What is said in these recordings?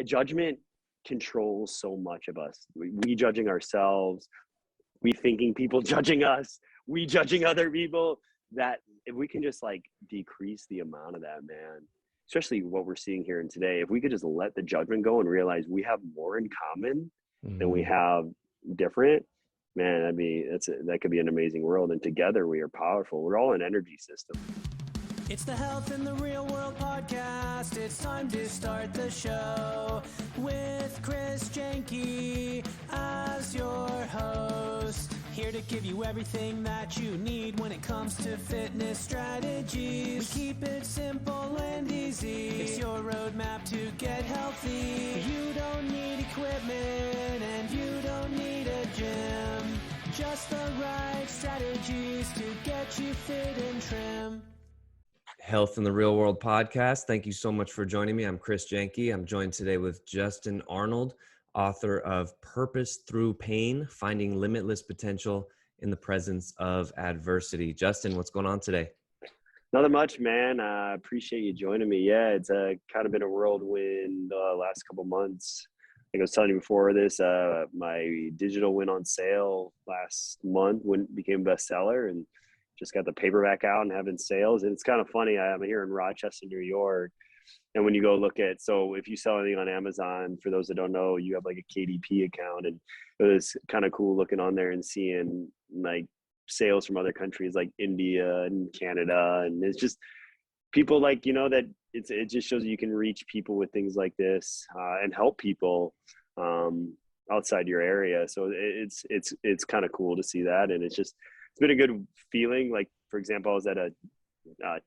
judgment controls so much of us. We judging ourselves, we thinking people judging us, we judging other people. That if we can just like decrease the amount of that, man, especially what we're seeing here and today, if we could just let the judgment go and realize we have more in common than we have different, man, that could be an amazing world. And together we are powerful. We're all an energy system. It's the Health in the Real World podcast. It's time to start the show with Chris Janke as your host. Here to give you everything that you need when it comes to fitness strategies. We keep it simple and easy. It's your roadmap to get healthy. You don't need equipment and you don't need a gym. Just the right strategies to get you fit and trim. Health in the Real World podcast. Thank you so much for joining me. I'm Chris Janke. I'm joined today with Justin Arnold, author of Purpose Through Pain, Finding Limitless Potential in the Presence of Adversity. Justin, what's going on today? Nothing much, man. I appreciate you joining me. Yeah, it's kind of been a whirlwind the last couple months. Like I was telling you before this, my digital went on sale last month, became a bestseller, and just got the paperback out and having sales. And it's kind of funny. I'm here in Rochester, New York. And when you go look at, so if you sell anything on Amazon, for those that don't know, you have like a KDP account, and it was kind of cool looking on there and seeing like sales from other countries like India and Canada. And it's just people like, you know, that it just shows you can reach people with things like this and help people outside your area. So it's kind of cool to see that. And it's been a good feeling. Like, for example, I was at a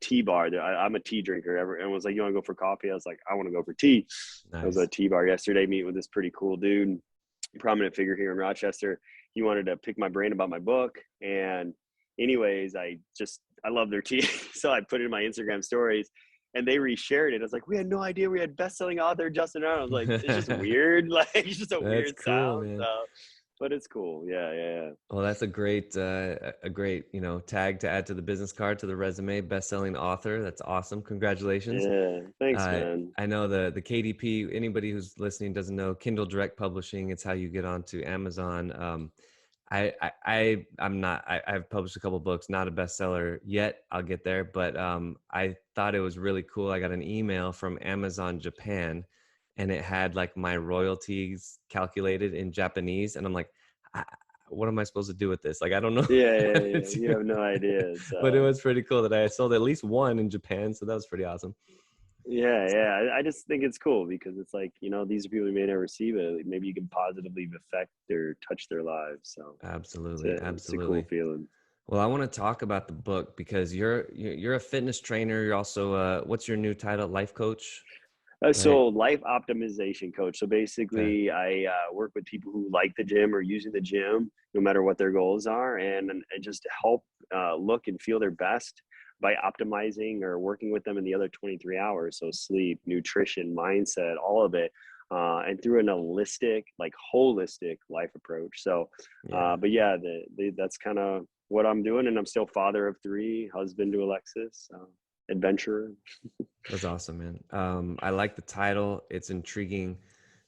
tea bar. I'm a tea drinker. Everyone was like, you want to go for coffee? I was like, I want to go for tea. Nice. I was at a tea bar yesterday meeting with this pretty cool dude, prominent figure here in Rochester. He wanted to pick my brain about my book. And anyways, I love their tea. So I put it in my Instagram stories and they reshared it. I was like, we had no idea we had best-selling author Justin Arnold. I was like, it's just weird. Like, it's just a weird cool, sound. Man. But it's cool. Yeah. Well, that's a great, tag to add to the business card, to the resume, best-selling author. That's awesome. Congratulations. Yeah. Thanks, man. I know the KDP, anybody who's listening doesn't know, Kindle Direct Publishing. It's how you get onto Amazon. I've published a couple books, not a bestseller yet. I'll get there. But I thought it was really cool. I got an email from Amazon Japan, and it had like my royalties calculated in Japanese. And I'm like, what am I supposed to do with this? Like, I don't know. Yeah. You have no idea. So. But it was pretty cool that I sold at least one in Japan. So that was pretty awesome. Yeah. I just think it's cool because it's like, you know, these are people you may never see, but maybe you can positively affect or touch their lives. So absolutely. It's a cool feeling. Well, I want to talk about the book because you're a fitness trainer. You're also, what's your new title? Life coach? So life optimization coach. So basically I work with people who like the gym or using the gym, no matter what their goals are, and just to help look and feel their best by optimizing or working with them in the other 23 hours. So sleep, nutrition, mindset, all of it. And through an holistic life approach. So, but yeah, that's kind of what I'm doing. And I'm still father of 3, husband to Alexis. Adventurer. That's awesome, man. I like the title. It's intriguing.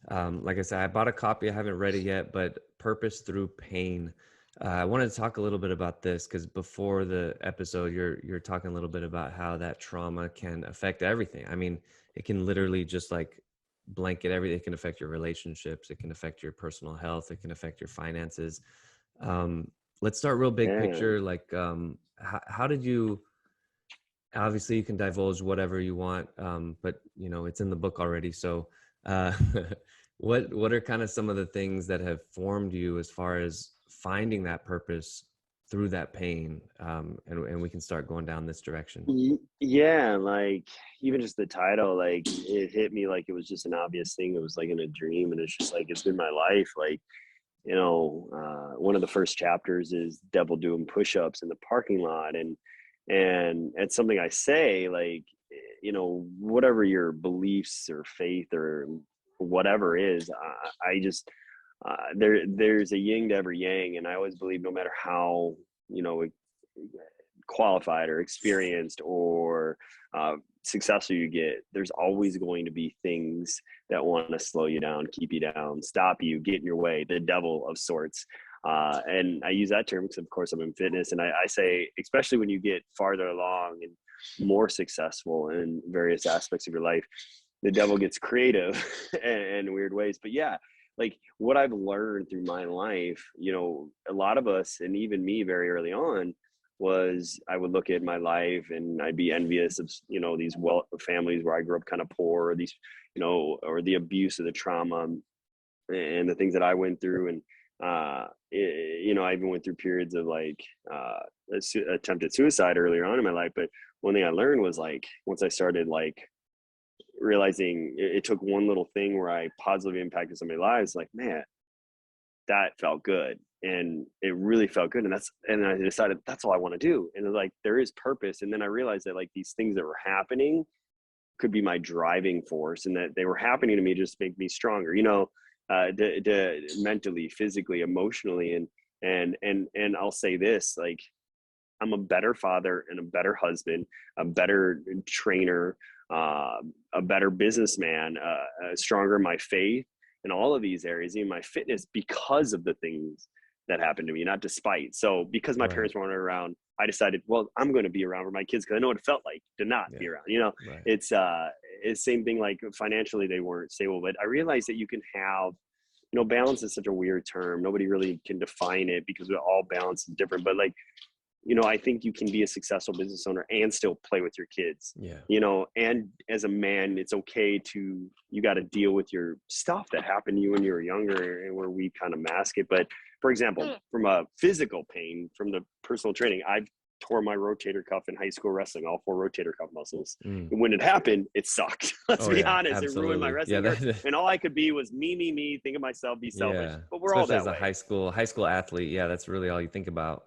Like I said, I bought a copy. I haven't read it yet, but Purpose Through Pain. I wanted to talk a little bit about this because before the episode, you're talking a little bit about how that trauma can affect everything. I mean, it can literally just like blanket everything. It can affect your relationships. It can affect your personal health. It can affect your finances. Let's start real big picture. Like, how did you? Obviously you can divulge whatever you want, but you know, it's in the book already. So what are kind of some of the things that have formed you as far as finding that purpose through that pain? And we can start going down this direction. Yeah. Like even just the title, like it hit me like it was just an obvious thing. It was like in a dream, and it's just like, it's been my life. Like, you know, one of the first chapters is devil doing push-ups in the parking lot. And it's something I say, like, you know, whatever your beliefs or faith or whatever is, I just, there's a yin to every yang. And I always believe no matter how, you know, qualified or experienced or more successful you get, there's always going to be things that want to slow you down, keep you down, stop you, get in your way, the devil of sorts. And I use that term because, of course, I'm in fitness. And I say, especially when you get farther along and more successful in various aspects of your life, the devil gets creative in weird ways. But yeah, like what I've learned through my life, you know, a lot of us, and even me very early on, was I would look at my life and I'd be envious of, you know, these families where I grew up kind of poor, or these, you know, or the abuse or the trauma and the things that I went through. And, you know, I even went through periods of like attempted suicide earlier on in my life. But one thing I learned was like, once I started like realizing it took one little thing where I positively impacted somebody's lives, like, man, that felt good. And it really felt good. And I decided that's all I want to do. And like, there is purpose. And then I realized that like these things that were happening could be my driving force, and that they were happening to me just to make me stronger, you know, mentally, physically, emotionally. And I'll say this, like, I'm a better father and a better husband, a better trainer, a better businessman, stronger in my faith in all of these areas, even my fitness, because of the things that happened to me, not despite. So because my parents weren't around, I decided, well, I'm going to be around for my kids because I know what it felt like to not be around. You know, it's same thing. Like financially, they weren't stable, but I realized that you can have, you know, balance is such a weird term. Nobody really can define it because all balance is different. But like, you know, I think you can be a successful business owner and still play with your kids, you know, and as a man, it's okay you got to deal with your stuff that happened to you when you were younger, and where we kind of mask it. But for example, from a physical pain, from the personal training, I've tore my rotator cuff in high school wrestling, all 4 rotator cuff muscles. And when it happened, it sucked. Let's be honest. Absolutely. It ruined my wrestling. And all I could be was me, think of myself, be selfish. But we're especially all that as a high school athlete. Yeah, that's really all you think about.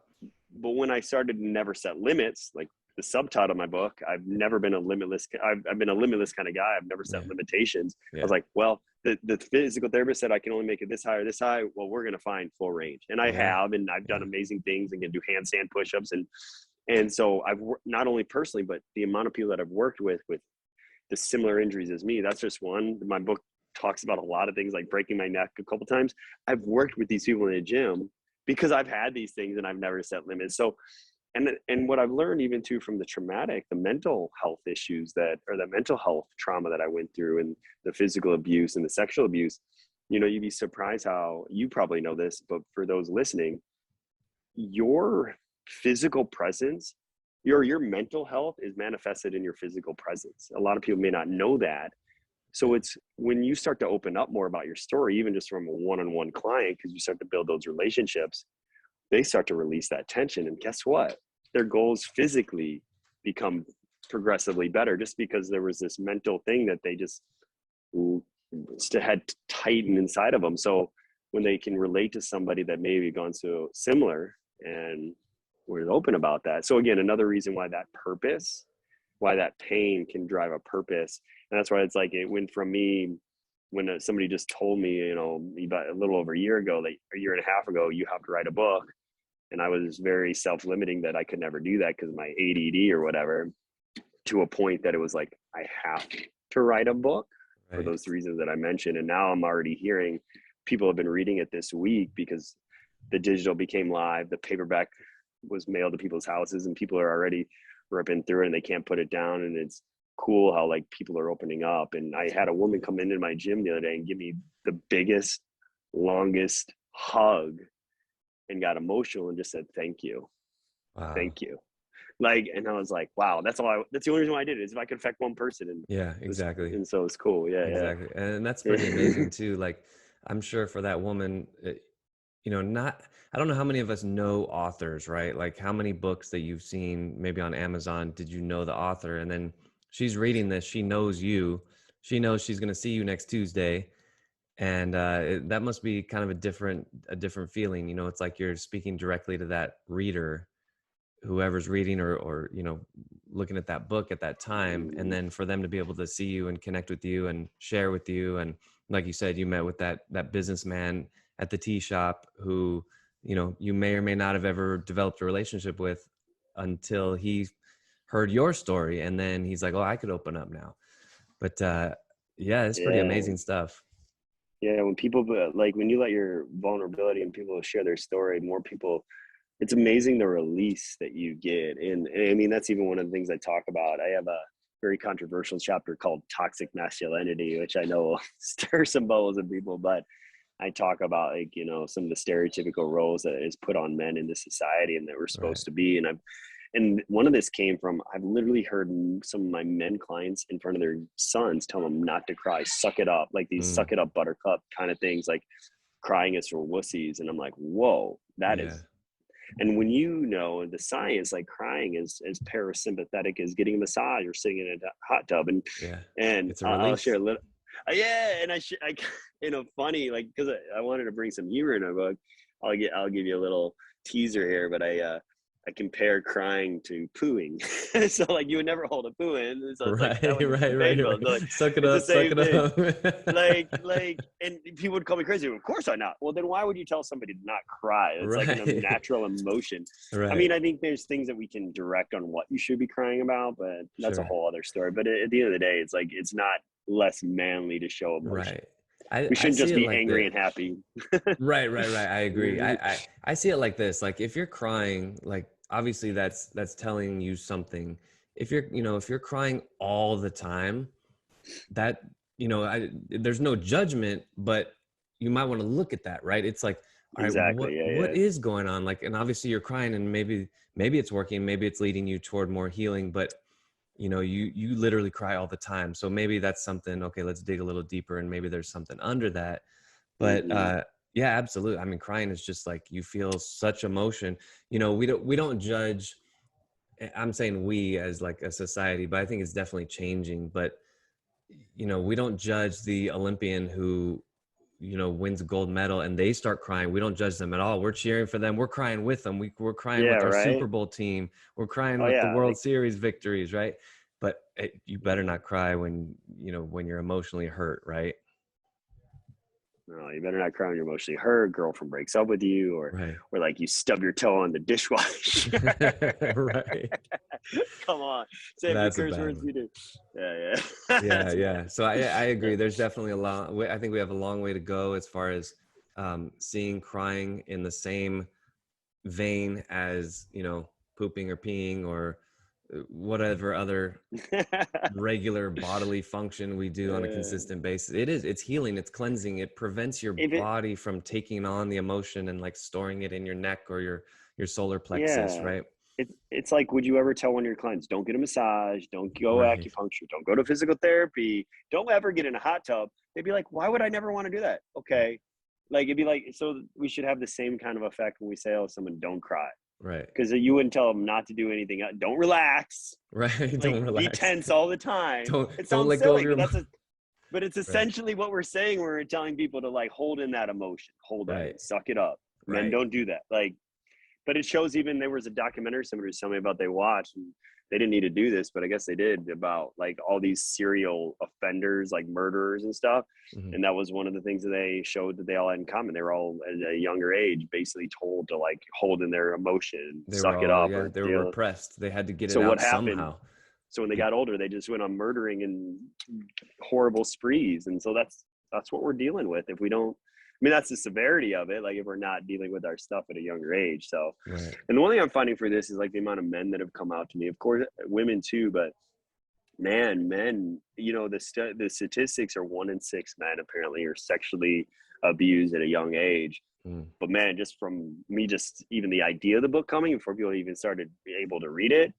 But when I started to never set limits, like the subtitle of my book, I've never been a limitless. I've been a limitless kind of guy. I've never set limitations. I was like, well, the physical therapist said I can only make it this high or this high. Well, we're going to find full range. And I have, and I've done amazing things and can do handstand push-ups. And so I've not only personally, but the amount of people that I've worked with the similar injuries as me, that's just one. My book talks about a lot of things like breaking my neck a couple times. I've worked with these people in the gym because I've had these things and I've never set limits. So, and what I've learned even too from the mental health issues the mental health trauma that I went through, and the physical abuse and the sexual abuse, you know, you'd be surprised how, you probably know this, but for those listening, your physical presence, your mental health is manifested in your physical presence. A lot of people may not know that. So it's when you start to open up more about your story, even just from a one-on-one client, because you start to build those relationships, they start to release that tension. And guess what? Their goals physically become progressively better, just because there was this mental thing that they just had tightened inside of them. So when they can relate to somebody that maybe gone so similar, and we're open about that. So again, another reason why that pain can drive a purpose. And that's why it's like, it went from me when somebody just told me, you know, about a little over a year ago, like a year and a half ago, you have to write a book. And I was very self-limiting that I could never do that because of my ADD or whatever, to a point that it was like, I have to write a book for those reasons that I mentioned. And now I'm already hearing people have been reading it this week because the digital became live, the paperback was mailed to people's houses, and people are already ripping through it and they can't put it down. And it's cool how like people are opening up. And I had a woman come into my gym the other day and give me the biggest, longest hug, and got emotional and just said, thank you. Wow. Thank you. Like, and I was like, wow, that's the only reason why I did it, is if I could affect one person. And exactly. And so it's cool. Yeah, exactly. And that's pretty amazing too. Like, I'm sure for that woman, you know, I don't know how many of us know authors, right? Like how many books that you've seen maybe on Amazon, did you know the author? And then she's reading this, she knows you, she knows she's going to see you next Tuesday. And that must be kind of a different feeling. You know, it's like you're speaking directly to that reader, whoever's reading or, you know, looking at that book at that time. And then for them to be able to see you and connect with you and share with you. And like you said, you met with that businessman at the tea shop who, you know, you may or may not have ever developed a relationship with until he heard your story, and then he's like, oh, I could open up now. But yeah, it's pretty Yeah. amazing stuff. Yeah. When people, like, when you let your vulnerability and people share their story, more people, it's amazing the release that you get. And I mean, that's even one of the things I talk about. I have a very controversial chapter called toxic masculinity, which I know will stir some bubbles in people, but I talk about, like, you know, some of the stereotypical roles that is put on men in this society and that we're Right. supposed to be. And one of this came from, I've literally heard some of my men clients in front of their sons tell them not to cry, suck it up, like these suck it up buttercup kind of things, like crying is for wussies. And I'm like, whoa, that Yeah. is. And when you know the science, like crying is as parasympathetic as getting a massage or sitting in a hot tub. Yeah. And It's a I'll release. share a little. Yeah, and I you know, funny, like, because I wanted to bring some humor in our book. I'll give you a little teaser here, but I compare crying to pooing. So, like, you would never hold a poo in, so it's like Right, that wouldn't be painful. So, like, Suck it it's the up, suck same it thing. up. And people would call me crazy. Of course I'm not. Well, then why would you tell somebody to not cry? It's like a Right. natural emotion. I Right. mean, I think there's things that we can direct on what you should be crying about, but that's a Sure. whole other story. But at the end of the day, it's like, it's not less manly to show emotion. Right. We I shouldn't see just it be like angry this. and happy. Right. I agree. I see it like this. Like, if you're crying, like, obviously that's telling you something. If you're, you know, if you're crying all the time, that, you know, there's no judgment, but you might want to look at that, right? It's like, all right, Exactly. what Yeah. is going on? Like, and obviously you're crying, and maybe it's working, maybe it's leading you toward more healing, but you know, you literally cry all the time. So maybe that's something. Okay, let's dig a little deeper, and maybe there's something under that. But Hmm. yeah, absolutely. I mean, crying is just like, you feel such emotion. You know, we don't judge. I'm saying we as like a society, but I think it's definitely changing. But you know, we don't judge the Olympian who, you know, wins a gold medal and they start crying. We don't judge them at all. We're cheering for them. We're crying with them. We're crying Yeah. with our Super Right. Bowl team. We're crying Oh with the yeah. World Like, Series victories, right? But you better not cry when, you know, when you're emotionally hurt, right? no, you better not cry when you're emotionally hurt. Girlfriend breaks up with you, Right. or like you stub your toe on the dishwasher. Right. Come on, say every That's a curse bad words one. we do. Yeah. Yeah, That's yeah. bad. So I agree. There's definitely a long I think we have a long way to go as far as seeing crying in the same vein as, you know, pooping or peeing or whatever other regular bodily function we do on a consistent basis. It's healing, it's cleansing, it prevents your If it, body from taking on the emotion and like storing it in your neck or your solar plexus, yeah, right? it's like, would you ever tell one of your clients, don't get a massage, don't go Right. acupuncture, don't go to physical therapy, don't ever get in a hot tub? They'd be like, why would I never want to do that? Okay. Like, it'd be like, so we should have the same kind of effect when we say, oh, someone don't cry. Right. Because you wouldn't tell them not to do anything. Don't relax. Right. Like, Don't be relax. tense all the time. It Don't sounds let go of silly, your but it's right. essentially what we're saying. We're telling people to, like, hold in that emotion, hold that Right. in, suck it up. Men Right. don't do that. Like, but it shows. Even there was a documentary somebody was telling me about, they watched, and they didn't need to do this, but I guess they did, about like all these serial offenders, like murderers and stuff. Mhm. And that was one of the things that they showed that they all had in common. They were all at a younger age basically told to, like, hold in their emotion, They were suck it all, up, yeah, or they were deal. repressed. They had to get it So what out happened? somehow. So when they got older, they just went on murdering and horrible sprees. And so that's what we're dealing with if we don't. I mean, that's the severity of it. Like, if we're not dealing with our stuff at a younger age. So, Right. and the one thing I'm finding for this is, like, the amount of men that have come out to me. Of course, women too, but man, men. You know, the statistics are 1 in 6 men apparently are sexually abused at a young age. Mm. But man, just from me, just even the idea of the book coming before people even started able to read it,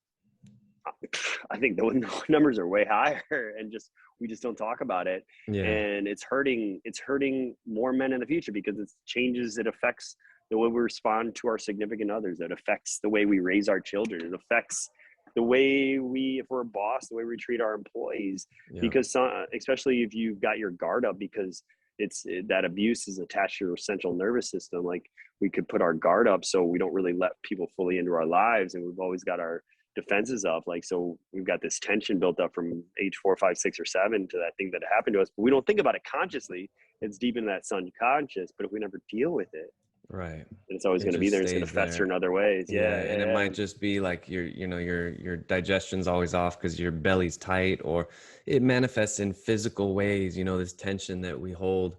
I think the numbers are way higher, and we just don't talk about it. Yeah. And it's hurting more men in the future, because it affects the way we respond to our significant others. It affects the way we raise our children. It affects the way if we're a boss, the way we treat our employees. Yeah. Because especially if you've got your guard up, because that abuse is attached to your central nervous system. Like, we could put our guard up so we don't really let people fully into our lives, and we've always got our defenses up. Like, so we've got this tension built up from age 4, 5, 6, or 7 to that thing that happened to us, but we don't think about it consciously. It's deep in that subconscious. But if we never deal with it, Right. And it's always It going to be just there. It's going stays to fester there. in other ways. Yeah, Yeah, and it yeah, might just be like your digestion's always off because your belly's tight, or it manifests in physical ways, this tension that we hold.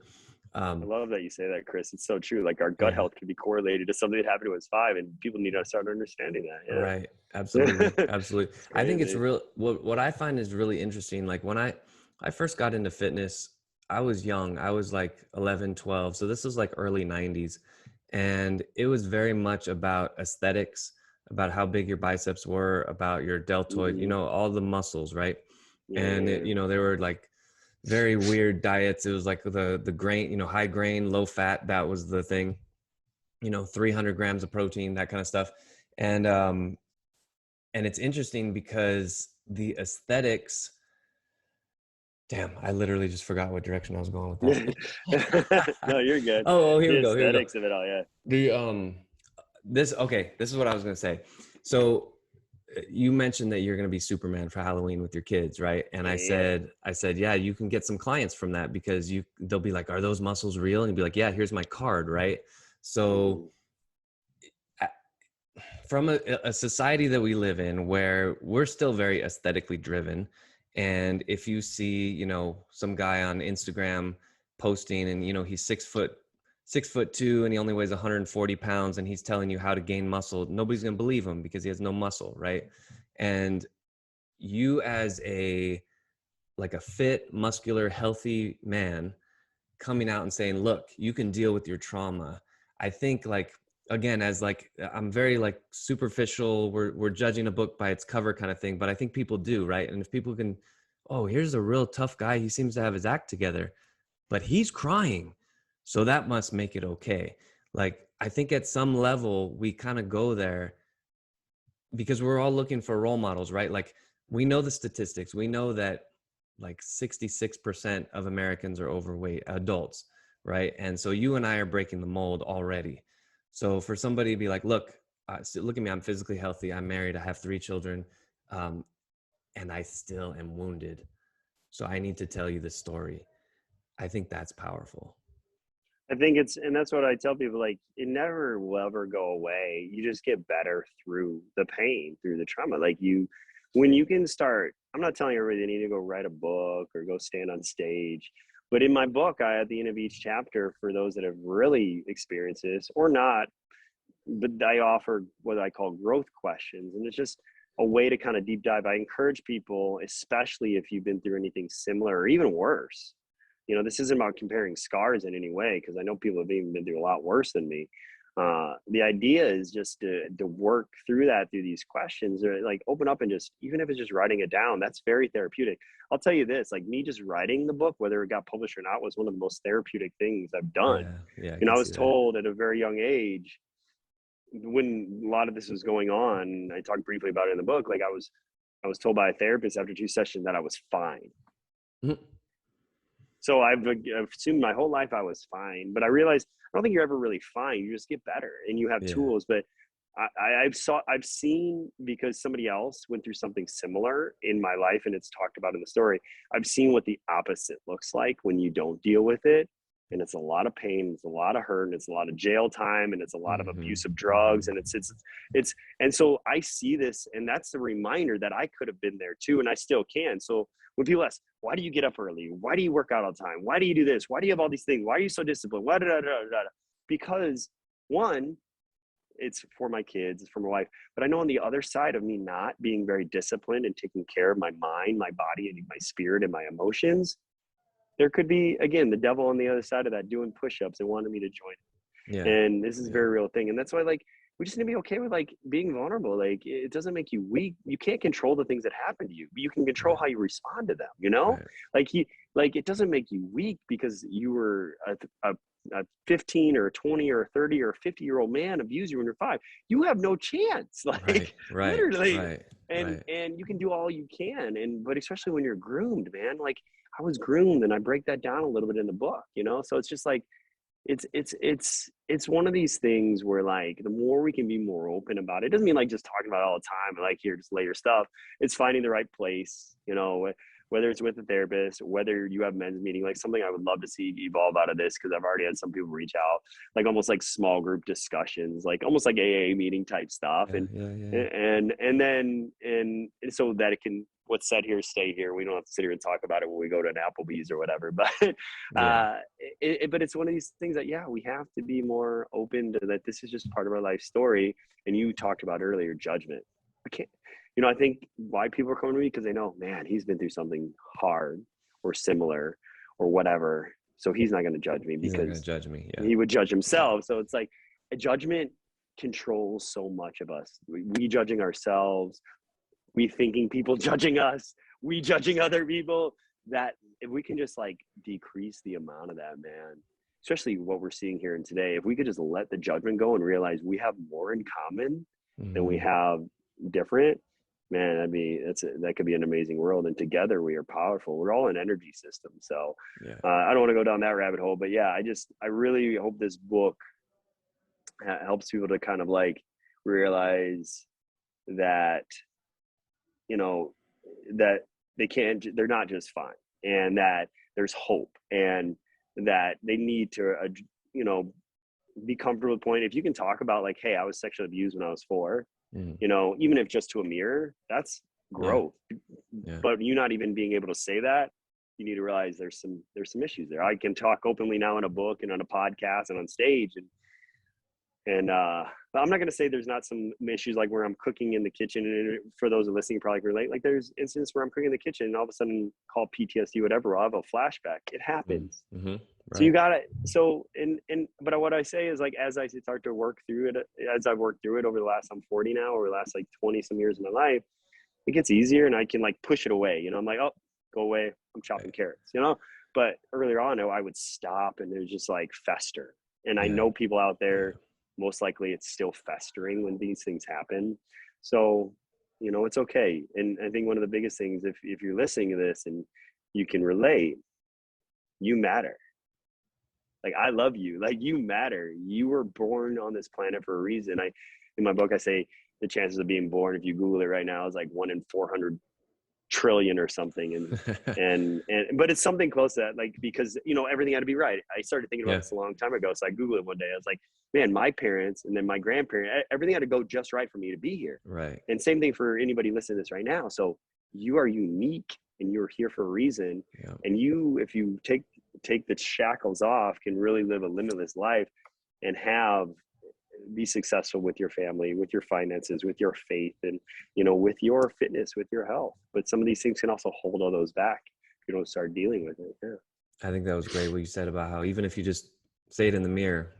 I love that you say that, Chris. It's so true. Like our gut Yeah, health can be correlated to something that happened to us 5, and people need to start understanding that. right. Yeah. Absolutely. Absolutely. It's I think it's crazy. real. What I find is really interesting. Like when I first got into fitness, I was young. I was like 11, 12. So this was like early 90s. And it was very much about aesthetics, about how big your biceps were, about your deltoid, Hmm. all the muscles, right? And Yeah. they were like very weird diets. It was like the grain, high grain, low fat. That was the thing. 300 grams of protein, that kind of stuff. And it's interesting because the aesthetics. Damn, I literally just forgot what direction I was going with that. No, you're good. Oh, here The we go. Here we go. aesthetics of it all. Yeah. The this is what I was going to say. So you mentioned that you're going to be Superman for Halloween with your kids, right? And Yeah. I said, yeah, you can get some clients from that because they'll be like, are those muscles real? And you'll be like, yeah, here's my card, right? So Hmm. uh, from a society that we live in where we're still very aesthetically driven, and if you see some guy on Instagram posting, and he's 6'2" and he only weighs 140 pounds, and he's telling you how to gain muscle, nobody's going to believe him because he has no muscle, right? And you as a fit, muscular, healthy man coming out and saying, look, you can deal with your trauma. I think again, as I'm very superficial, we're judging a book by its cover kind of thing, but I think people do, right? And if people can, oh, here's a real tough guy, he seems to have his act together, but he's crying, so that must make it okay. I think at some level we kind of go there because we're all looking for role models, right? We know the statistics. We know that 66% of Americans are overweight, adults, right? And so you and I are breaking the mold already. So for somebody to be like, look, look at me, I'm physically healthy, I'm married, I have 3 children, and I still am wounded. So I need to tell you this story. I think that's powerful. I think and that's what I tell people, like, it never will ever go away. You just get better through the pain, through the trauma. When you can start, I'm not telling everybody they need to go write a book or go stand on stage. But in my book, at the end of each chapter, for those that have really experienced this or not, but I offer what I call growth questions. And it's just a way to kind of deep dive. I encourage people, especially if you've been through anything similar or even worse. This isn't about comparing scars in any way, because I know people have even been through a lot worse than me. The idea is just to work through that, through these questions, or open up and just, even if it's just writing it down, that's very therapeutic. I'll tell you this, me just writing the book, whether it got published or not, was one of the most therapeutic things I've done. Yeah, yeah, I I can was see that. told at a very young age, when a lot of this was going on, I talked briefly about it in the book, I was told by a therapist after 2 sessions that I was fine. Mhm. So I've assumed my whole life I was fine, but I realized I don't think you're ever really fine. You just get better and you have Yeah. tools. But I've seen, because somebody else went through something similar in my life, and it's talked about in the story. I've seen what the opposite looks like when you don't deal with it, and it's a lot of pain, it's a lot of hurt, and it's a lot of jail time, and it's a lot of Mm-hmm. abuse of drugs, and it's and so I see this, and that's the reminder that I could have been there too, and I still can. So when people ask, why do you get up early? Why do you work out all the time? Why do you do this? Why do you have all these things? Why are you so disciplined? Why, da, da, da, da, da. Because one, it's for my kids, it's for my wife. But I know on the other side of me not being very disciplined and taking care of my mind, my body, and my spirit and my emotions, there could be, again, the devil on the other side of that doing push-ups and wanting me to join. Yeah. And this is a Yeah. very real thing. And that's why, we just need to be okay with being vulnerable. It doesn't make you weak. You can't control the things that happen to you, but you can control Right. how you respond to them. Right. It doesn't make you weak because you were a 15 or 20 or 30 or 50-year-old man abuse you when you're 5. You have no chance, Right. Right. literally. Right. And Right. and you can do all you can, but especially when you're groomed, man. I was groomed, and I break that down a little bit in the book. So it's just it's one of these things where, the more we can be more open about it, doesn't mean just talking about it all the time and here, just lay your stuff. It's finding the right place. whether it's with a therapist, whether you have men's meeting, like something I would love to see evolve out of this, because I've already had some people reach out, like almost like small group discussions, like almost like AA meeting type stuff. Yeah, And yeah, yeah. and so that it can, what's said here stay here. We don't have to sit here and talk about it when we go to an Applebee's or whatever. But Yeah. but it's one of these things that, yeah, we have to be more open to that. This is just part of our life story. And you talked about earlier, judgment. I can't, I think why people are coming to me, because they know, man, he's been through something hard or similar or whatever. So he's not going to judge me, He's not going to because judge me. Yeah. he would judge himself. So it's like a judgment controls so much of us. We judging ourselves, we thinking people judging us, we judging other people. That if we can just like decrease the amount of that, man, especially what we're seeing here and today, if we could just let the judgment go and realize we have more in common than we have different, man, that could be an amazing world. And together we are powerful. We're all an energy system. So Yeah. I don't want to go down that rabbit hole, but yeah, I really hope this book helps people to kind of like realize that, that they're not just fine, and that there's hope, and that they need to, be comfortable with the point. If you can talk about like, hey, I was sexually abused when I was 4, even if just to a mirror, that's growth. Yeah. But you not even being able to say that, you need to realize there's some issues there. I can talk openly now in a book and on a podcast and on stage, and but I'm not going to say there's not some issues like where I'm cooking in the kitchen. And for those listening, probably can relate. Like there's instances where I'm cooking in the kitchen and all of a sudden, call PTSD, whatever, I'll have a flashback. It happens. Mm-hmm. Right. So you got it. So, but what I say is, like, as I start to work through it, as I've worked through it over the last, I'm 40 now, over the last like 20 some years of my life, it gets easier, and I can like push it away. I'm like, oh, go away. I'm chopping carrots, but earlier on, I would stop and it was just like fester. And I know people out there, most likely it's still festering when these things happen. So, it's okay. And I think one of the biggest things, if you're listening to this and you can relate, you matter. Like, I love you. Like, you matter. You were born on this planet for a reason. In my book, I say the chances of being born, if you Google it right now, is like 1 in 400 trillion or something. And but it's something close to that, like, because, everything had to be right. I started thinking about this a long time ago. So I Googled it one day. I was like, man, my parents and then my grandparents, everything had to go just right for me to be here. Right. And same thing for anybody listening to this right now. So you are unique and you're here for a reason. Yeah. And if you take the shackles off, can really live a limitless life and be successful with your family, with your finances, with your faith, and, with your fitness, with your health. But some of these things can also hold all those back if you don't start dealing with it. Yeah. I think that was great what you said about how, even if you just say it in the mirror,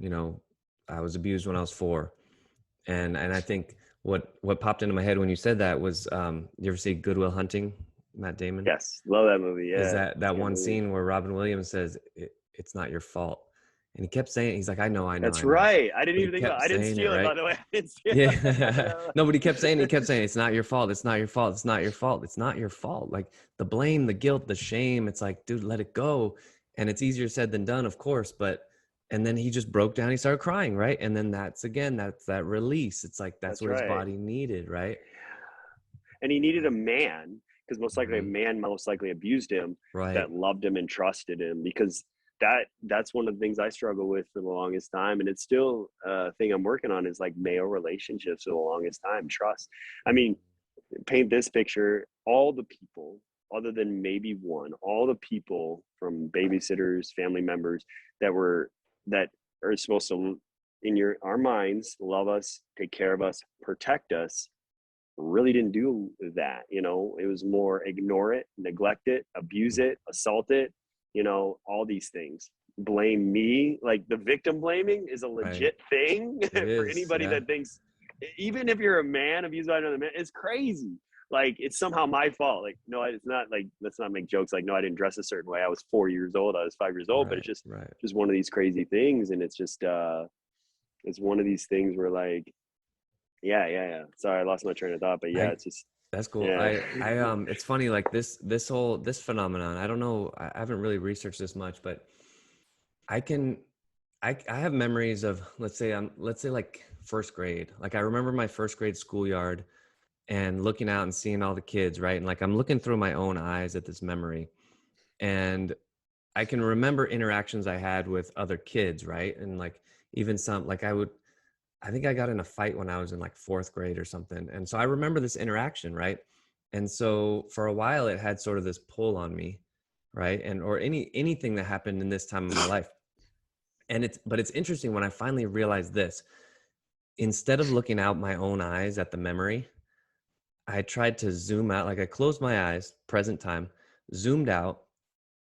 I was abused when I was 4. And I think what popped into my head when you said that was, you ever see Good Will Hunting, Matt Damon? Yes. Love that movie. Yeah. Is that one scene where Robin Williams says, it's not your fault. And he kept saying, he's like, I know. That's right. I didn't even think about it. I didn't steal it, by the way. I didn't steal it. No, but he kept saying, it's not your fault. It's not your fault. It's not your fault. It's not your fault. Like the blame, the guilt, the shame. It's like, dude, let it go. And it's easier said than done, of course. And then he just broke down. He started crying, right? And then that's that release. It's like, that's what his body needed, right? And he needed a man, because most likely a man most likely abused him, that loved him and trusted him, because that's one of the things I struggle with for the longest time. And it's still a thing I'm working on, is like male relationships for the longest time. Trust. I mean, paint this picture, all the people, other than maybe one, all the people from babysitters, family members that are supposed to, in our minds, love us, take care of us, protect us, really didn't do that. It was more ignore it, neglect it, abuse it, assault it, all these things. Blame me. Like the victim blaming is a legit thing for anybody that thinks, even if you're a man abused by another man, it's crazy. Like it's somehow my fault. Like, no, it's not. Like, let's not make jokes. Like, no, I didn't dress a certain way. I was 4 years old. I was 5 years old, but it's just one of these crazy things. And it's just, it's one of these things where like, yeah. Sorry, I lost my train of thought, but it's just. That's cool. Yeah. I it's funny, like this phenomenon, I don't know, I haven't really researched this much, but I have memories of, let's say like first grade. Like I remember my first grade schoolyard. and looking out and seeing all the kids, right? And like I'm looking through my own eyes at this memory, and I can remember interactions I had with other kids, right? And like even some, like I think I got in a fight when I was in like fourth grade or something. And so I remember this interaction, right? And so for a while it had sort of this pull on me, right? And or anything that happened in this time of my life. And it's interesting when I finally realized this. Instead of looking out my own eyes at the memory, I tried to zoom out, like I closed my eyes, present time, zoomed out,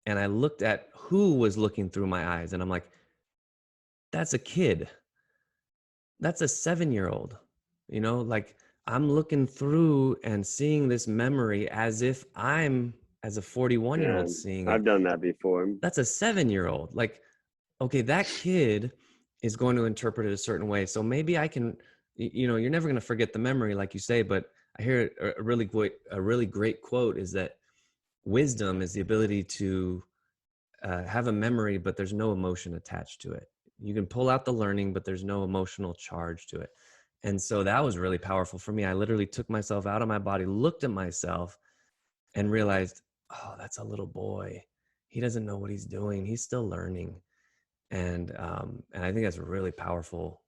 and I looked at who was looking through my eyes. And I'm like, that's a kid. That's a 7-year-old, like I'm looking through and seeing this memory as if I'm, as a 41-year-old, Yeah, seeing I've it. done that before. That's a 7-year-old. Like, okay, that kid is going to interpret it a certain way. So maybe I can, you're never going to forget the memory, like you say, but I hear a really great quote is that wisdom is the ability to have a memory, but there's no emotion attached to it. You can pull out the learning, but there's no emotional charge to it. And so that was really powerful for me. I literally took myself out of my body, looked at myself, and realized, oh, that's a little boy. He doesn't know what he's doing. He's still learning. And I think that's a really powerful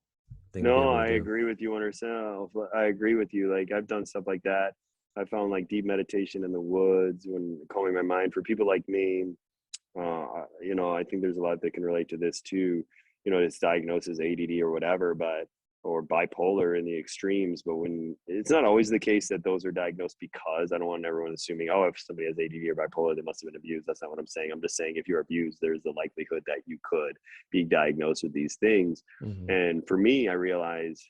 thing to be No, able to I do. agree with you 100%. I agree with you. Like I've done stuff like that. I found like deep meditation in the woods when calming my mind. For people like me, I think there's a lot that can relate to this too. It's diagnosed as ADD or whatever, or bipolar in the extremes. But when it's not always the case that those are diagnosed, because I don't want everyone assuming, oh, if somebody has ADD or bipolar, they must have been abused. That's not what I'm saying. I'm just saying if you're abused, there's the likelihood that you could be diagnosed with these things. Mm-hmm. And for me, I realized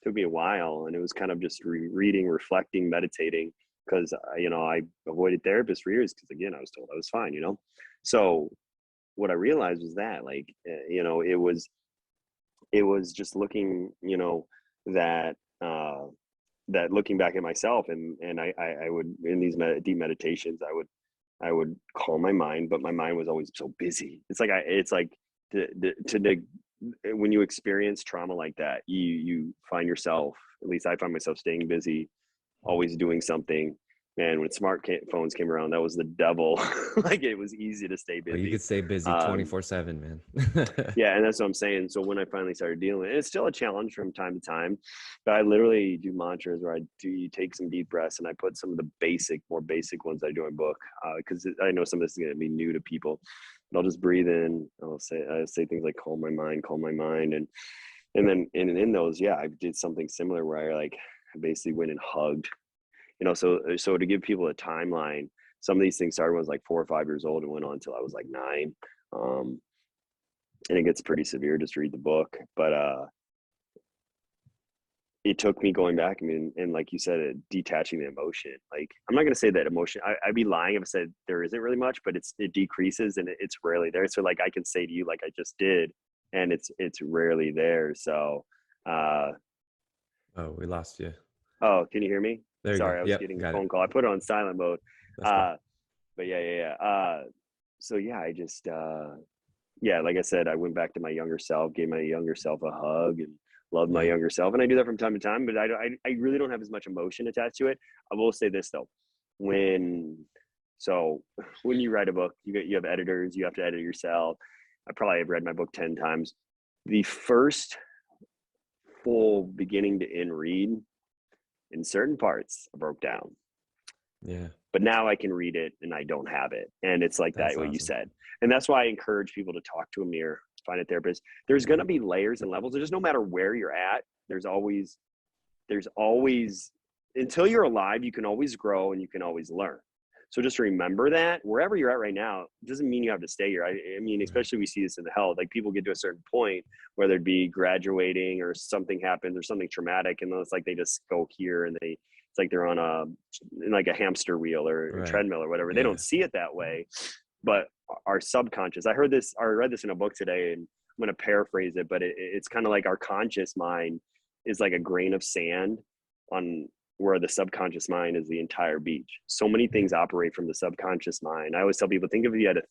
it took me a while, and it was kind of just reading, reflecting, meditating, because I avoided therapists for years because, again, I was told I was fine. So what I realized was that, like, it was just looking, that that looking back at myself, and I would, in these deep meditations, I would calm my mind, but my mind was always so busy. It's like when you experience trauma like that, you find yourself, at least I find myself, staying busy, always doing something. Man, when phones came around, that was the devil. Like, it was easy to stay Well, you busy. could stay busy Um, 24/7, man. yeah, and that's what I'm saying. So when I finally started dealing with it, it's still a challenge from time to time, but I literally do mantras where you take some deep breaths, and I put some of the more basic ones I do in book, because I know some of this is going to be new to people. But I'll just breathe in. I say things like calm my mind, and then in those, yeah, I did something similar where I basically went and hugged. So to give people a timeline, some of these things started when I was like 4 or 5 years old and went on until I was like 9. And it gets pretty severe, just read the book. But it took me going back, and like you said, detaching the emotion. Like, I'm not going to say that emotion, I'd be lying if I said there isn't really much, but it decreases, and it's rarely there. So like I can say to you, like I just did, and it's rarely there. So Oh, we lost you. oh, can you hear me? There you go. Sorry, I was Yep, getting a got it. phone call. I put it on silent mode. That's good. uh but yeah. So yeah, I just yeah, like I said, I went back to my younger self, gave my younger self a hug, and loved my Yeah. younger self. And I do that from time to time, but I really don't have as much emotion attached to it. I will say this though, when so when you write a book, you have editors, you have to edit yourself. I probably have read my book 10 times. The first full beginning to end read, in certain parts, I broke down. Yeah. But now I can read it and I don't have it. And it's like that, That's what you awesome. said. And that's why I encourage people to talk to a mirror, find a therapist. There's going to be layers and levels. There's no matter where you're at, there's always, until you're alive, you can always grow and you can always learn. So just remember that wherever you're at right now, doesn't mean you have to stay here. I mean, Right. especially we see this in the health, like people get to a certain point, whether it be graduating or something happens or something traumatic. And it's like, they just go here and it's like they're on a hamster wheel or a Right. treadmill or whatever. They Yeah. don't see it that way, but our subconscious, I read this in a book today, and I'm going to paraphrase it, but it's kind of like our conscious mind is like a grain of sand on where the subconscious mind is the entire beach. So many things operate from the subconscious mind. I always tell people, think of, you had to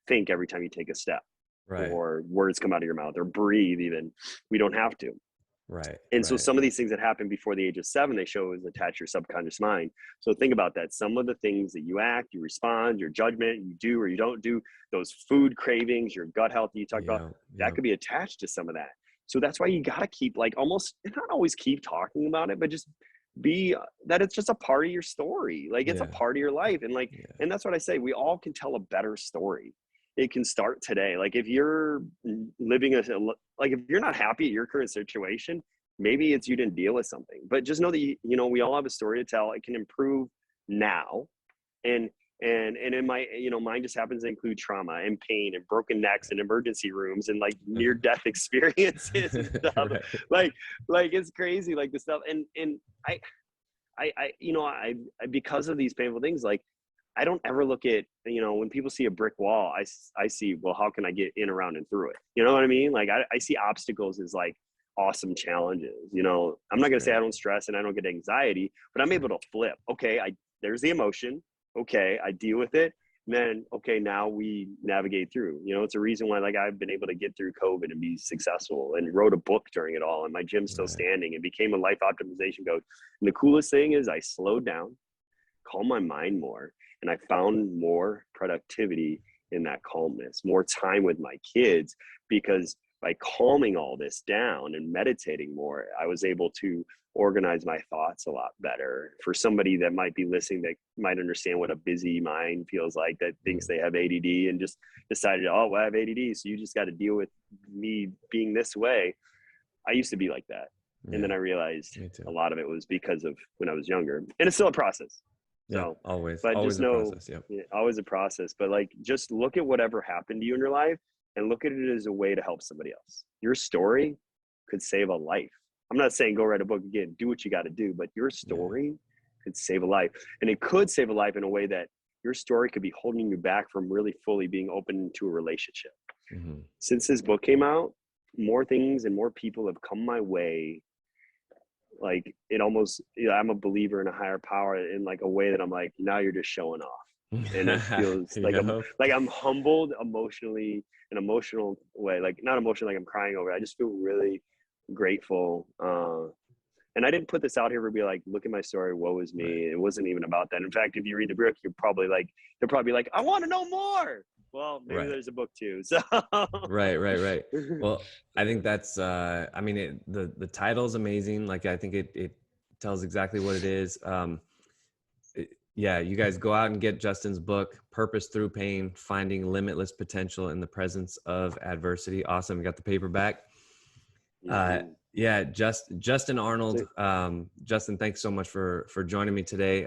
think every time you take a step, Right. or words come out of your mouth, or breathe even. We don't have to. Right. And so Right. some of these things that happen before the age of 7, they show is attached to your subconscious mind. So think about that. Some of the things that you act, you respond, your judgment, you do or you don't do, those food cravings, your gut health that you talk about, Yeah. that Yeah. could be attached to some of that. So that's why you got to keep like almost not always keep talking about it, but just be that it's just a part of your story. Like it's a Yeah. part of your life. And like, Yeah. and that's what I say. We all can tell a better story. It can start today. Like if you're living like if you're not happy at your current situation, maybe it's you didn't deal with something, but just know that we all have a story to tell. It can improve now. And in my, mine just happens to include trauma and pain and broken necks and emergency rooms and like near death experiences and stuff. Right. Like it's crazy, like the stuff. And I because of these painful things, like I don't ever look at, when people see a brick wall, I see, well, how can I get in, around and through it? You know what I mean? Like I see obstacles as like awesome challenges. I'm not going to say I don't stress and I don't get anxiety, but I'm able to flip. Okay. There's the emotion. Okay. I deal with it. And then, okay, now we navigate through, it's a reason why, like, I've been able to get through COVID and be successful and wrote a book during it all. And my gym's still standing and became a life optimization coach. And the coolest thing is I slowed down, calmed my mind more, and I found more productivity in that calmness, more time with my kids, because by calming all this down and meditating more, I was able to organize my thoughts a lot better. For somebody that might be listening, that might understand what a busy mind feels like, that thinks they have ADD and just decided, oh, well, I have ADD, so you just got to deal with me being this way. I used to be like that. And then I realized a lot of it was because of when I was younger. And it's still a process. So, always, but always just know, a process. always a process. But like, just look at whatever happened to you in your life and look at it as a way to help somebody else. Your story could save a life. I'm not saying go write a book again, do what you got to do, but your story could save a life. And it could save a life in a way that your story could be holding you back from really fully being open to a relationship. Mm-hmm. Since this book came out, more things and more people have come my way. Like it almost, I'm a believer in a higher power in like a way that I'm like, now you're just showing off. And it feels like I'm humbled emotionally, an emotional way, like not emotional, like I'm crying over it. I just feel really grateful. And I didn't put this out here to be like, look at my story, woe is me. It wasn't even about that. In fact, if you read the book, you're probably like, they're probably like, I want to know more. Well, maybe there's a book too. So right. Well, I think that's the title's amazing. Like I think it tells exactly what it is. You guys go out and get Justin's book, Purpose Through Pain, Finding Limitless Potential in the Presence of Adversity. Awesome. We got the paperback. Justin Arnold. Justin, thanks so much for joining me today.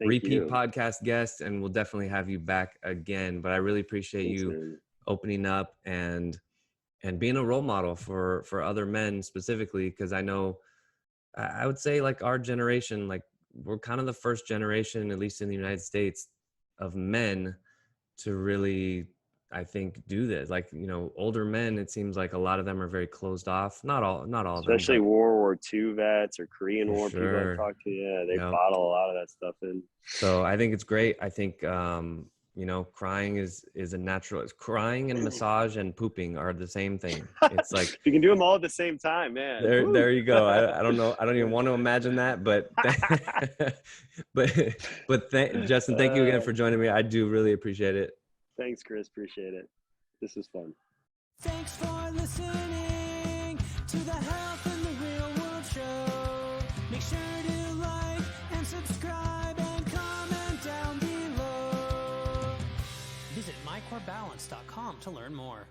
Repeat podcast guest, and we'll definitely have you back again. But I really appreciate you opening up and being a role model for other men specifically, because I know I would say like our generation, like we're kind of the first generation, at least in the United States, of men to really, I think, do this. Like, older men, it seems like a lot of them are very closed off. Not all of them. Especially World War II vets or Korean War people I've talked to. They bottle a lot of that stuff in. So I think it's great. I think, crying is a natural. Crying and massage and pooping are the same thing. It's like you can do them all at the same time, man. There you go. I don't know. I don't even want to imagine that, but Justin, thank you again for joining me. I do really appreciate it. Thanks, Chris. Appreciate it. This was fun. Thanks for listening to the Health in the Real World show. Make sure to like and subscribe and comment down below. Visit mycorebalance.com to learn more.